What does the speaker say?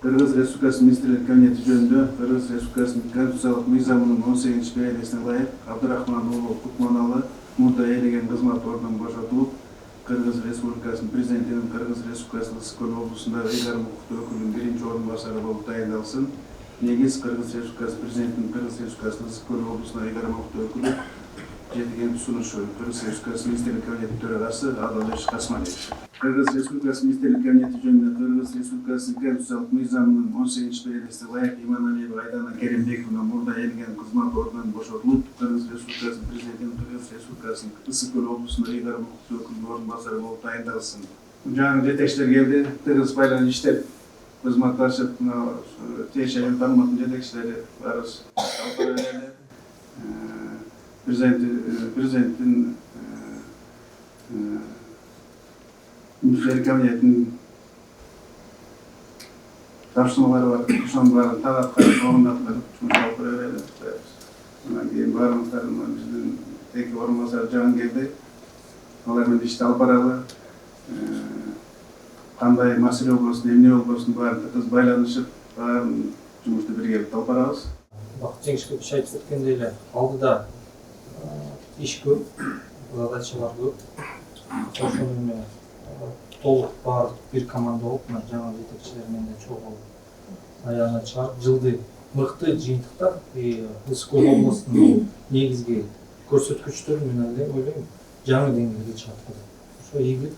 Kırgız Respublikası Ministrleri Kabineti jönündө Kırgız Respublikasынын Конституциялык мыйзамынын 18-б ылайык Абдрахман уулу Кукманалы мурда ээлеген кызмат ордунан бошотулуп, Кыргыз Республикасынын президентинин Кыргыз Республикасы Ысык Көл облусундагы ыйгарым укуктуу өкүлүнүн биринчи орун басары болуп тагындалсын. Негиз Кыргыз Республикасы президентинин Кыргыз Республикасынын Ысык Көл облусундагы ыйгарым укуктуу өкүлү жетиген сунушу Кыргыз Республикасы Министрлик Кабинети төрагасы Адалбек Касмалиев. Кыргыз Республикасы Министрлик Кабинети жөнүндө Кыргыз Республикасынын Конституциялык мыйзамынын 18-б ылайык Иманалиева Айдана Керимбековна мурда ээлеген кызмат ордунан бошотулуп, Кыргыз Республикасынын президентинин Кыргыз Республикасынын Ысык Көл облусундагы ыйгарым укуктуу өкүлүнүн орун басары болуп тагындалсын. Жаңы жетекчилер келди, тыгыз байланыш иштеп кызматташып, тиешелүү тармактын жетекчилери барыбыз талкуу берели. Президенттин Министрлик Кабинетинин тапшырмалары бар, ошонун баарын так аткарып орундаткырып жумуш алып бара берели. Анан кийин баарыңыздар биздин эки орун басары жаңы келди. Алар менен ишти алып баралы. Кандай маселе болбосун, эмне болбосун баарын тыгыз байланышып, баарын жумушту биргеликте алып барабыз. Бакыт Жеңишбекович айтып өткөндөй эле, алдыда иш көп, задачалар көп. Ошону эми толук баардык бир команда болуп, мына жаңы жетекчилер менен чогулуп аягына чыгарып, жылды мыкты жыйынтыктап, Ысык Көл облусунун негизги көрсөткүчтөрүн мен ойлойм жаңы деңгээлге чыгарып койдук. Ошо ийгилик.